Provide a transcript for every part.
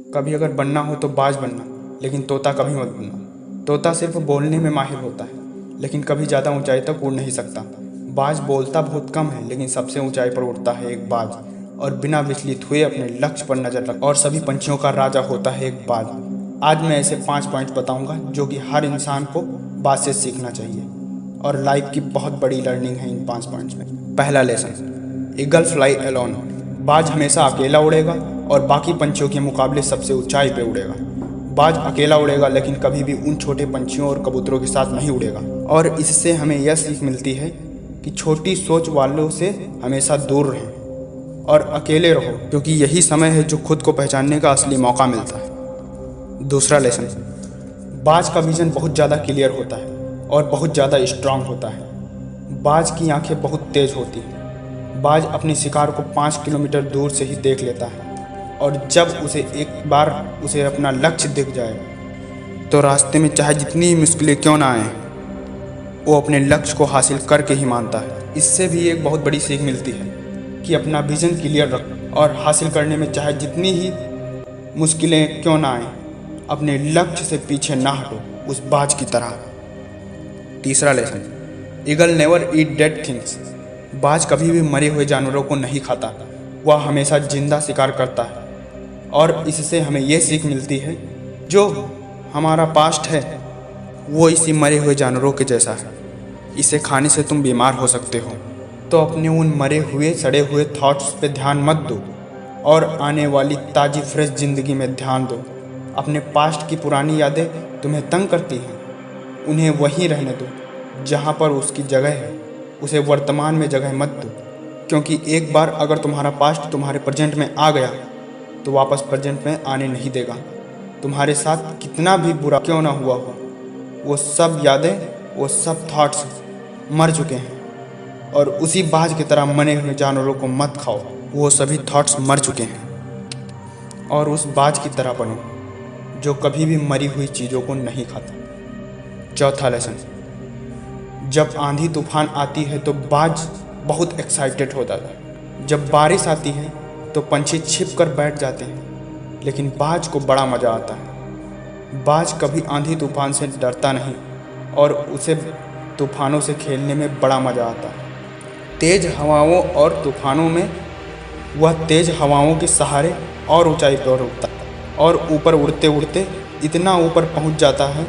कभी अगर बनना हो तो बाज बनना, लेकिन तोता कभी मत बनना। तोता सिर्फ बोलने में माहिर होता है, लेकिन कभी ज़्यादा ऊंचाई तक उड़ नहीं सकता। बाज बोलता बहुत कम है, लेकिन सबसे ऊंचाई पर उड़ता है एक बाज, और बिना विचलित हुए अपने लक्ष्य पर नजर रख, और सभी पंछियों का राजा होता है एक बाज। आज मैं ऐसे 5 पॉइंट बताऊंगा जो कि हर इंसान को बाज से सीखना चाहिए, और लाइफ की बहुत बड़ी लर्निंग है इन 5 पॉइंट्स में। पहला लेसन, ईगल फ्लाई अलोन। बाज हमेशा अकेला उड़ेगा और बाकी पंछियों के मुकाबले सबसे ऊंचाई पे उड़ेगा। बाज अकेला उड़ेगा, लेकिन कभी भी उन छोटे पंछियों और कबूतरों के साथ नहीं उड़ेगा। और इससे हमें यह सीख मिलती है कि छोटी सोच वालों से हमेशा दूर रहें और अकेले रहो, क्योंकि यही समय है जो खुद को पहचानने का असली मौका मिलता है। दूसरा लेसन, बाज का विजन बहुत ज़्यादा क्लियर होता है और बहुत ज़्यादा स्ट्रांग होता है। बाज की आंखें बहुत तेज होती हैं। बाज अपने शिकार को 5 किलोमीटर दूर से ही देख लेता है, और जब उसे एक बार उसे अपना लक्ष्य दिख जाए तो रास्ते में चाहे जितनी मुश्किलें क्यों ना आए, वो अपने लक्ष्य को हासिल करके ही मानता है। इससे भी एक बहुत बड़ी सीख मिलती है कि अपना विजन क्लियर रखो और हासिल करने में चाहे जितनी ही मुश्किलें क्यों ना आए, अपने लक्ष्य से पीछे ना हटो, उस बाज की तरह। तीसरा लेसन, ईगल नेवर ईट डेड थिंग्स। बाज कभी भी मरे हुए जानवरों को नहीं खाता, वह हमेशा जिंदा शिकार करता है। और इससे हमें यह सीख मिलती है, जो हमारा पास्ट है वो इसी मरे हुए जानवरों के जैसा है। इसे खाने से तुम बीमार हो सकते हो, तो अपने उन मरे हुए सड़े हुए थॉट्स पे ध्यान मत दो और आने वाली ताज़ी फ्रेश ज़िंदगी में ध्यान दो। अपने पास्ट की पुरानी यादें तुम्हें तंग करती हैं, उन्हें वहीं रहने दो जहाँ पर उसकी जगह है। उसे वर्तमान में जगह मत दो, क्योंकि एक बार अगर तुम्हारा पास्ट तुम्हारे प्रेजेंट में आ गया तो वापस प्रेजेंट में आने नहीं देगा। तुम्हारे साथ कितना भी बुरा क्यों ना हुआ हो, वो सब यादें, वो सब थॉट्स मर चुके हैं। और उसी बाज की तरह मरे हुए जानवरों को मत खाओ, वो सभी थॉट्स मर चुके हैं। और उस बाज की तरह बनो जो कभी भी मरी हुई चीज़ों को नहीं खाता। चौथा लेसन, जब आंधी तूफान आती है तो बाज बहुत एक्साइटेड होता है। जब बारिश आती है तो पंछी छिप कर बैठ जाते हैं, लेकिन बाज को बड़ा मज़ा आता है। बाज कभी आंधी तूफान से डरता नहीं, और उसे तूफानों से खेलने में बड़ा मज़ा आता है। तेज़ हवाओं और तूफानों में वह तेज़ हवाओं के सहारे और ऊंचाई पर उड़ता है, और ऊपर उड़ते उड़ते इतना ऊपर पहुंच जाता है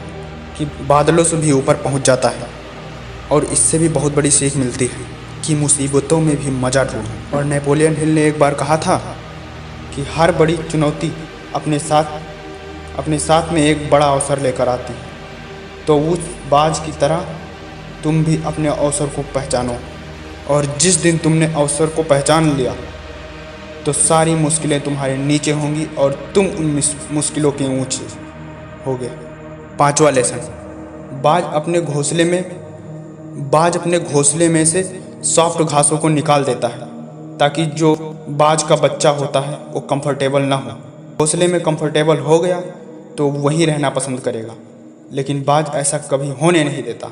कि बादलों से भी ऊपर पहुंच जाता है। और इससे भी बहुत बड़ी सीख मिलती है कि मुसीबतों में भी मज़ा ढूंढो। और नेपोलियन हिल ने एक बार कहा था कि हर बड़ी चुनौती अपने साथ में एक बड़ा अवसर लेकर आती है। तो उस बाज की तरह तुम भी अपने अवसर को पहचानो, और जिस दिन तुमने अवसर को पहचान लिया तो सारी मुश्किलें तुम्हारे नीचे होंगी और तुम उन मुश्किलों के ऊंचे होगे। पांचवा लेसन, बाज अपने घोंसले में से सॉफ्ट घासों को निकाल देता है, ताकि जो बाज का बच्चा होता है वो कंफर्टेबल ना हो। घोंसले में कंफर्टेबल हो गया तो वहीं रहना पसंद करेगा, लेकिन बाज ऐसा कभी होने नहीं देता।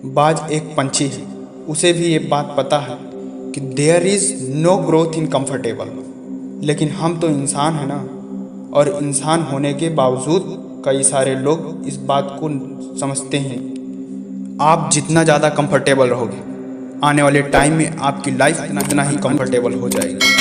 बाज एक पंछी है, उसे भी ये बात पता है कि there is no growth in comfortable. लेकिन हम तो इंसान हैं ना, और इंसान होने के बावजूद कई सारे लोग इस बात को समझते हैं। आप जितना ज़्यादा कंफर्टेबल रहोगे, आने वाले टाइम में आपकी लाइफ इतना ही कंफर्टेबल हो जाएगी।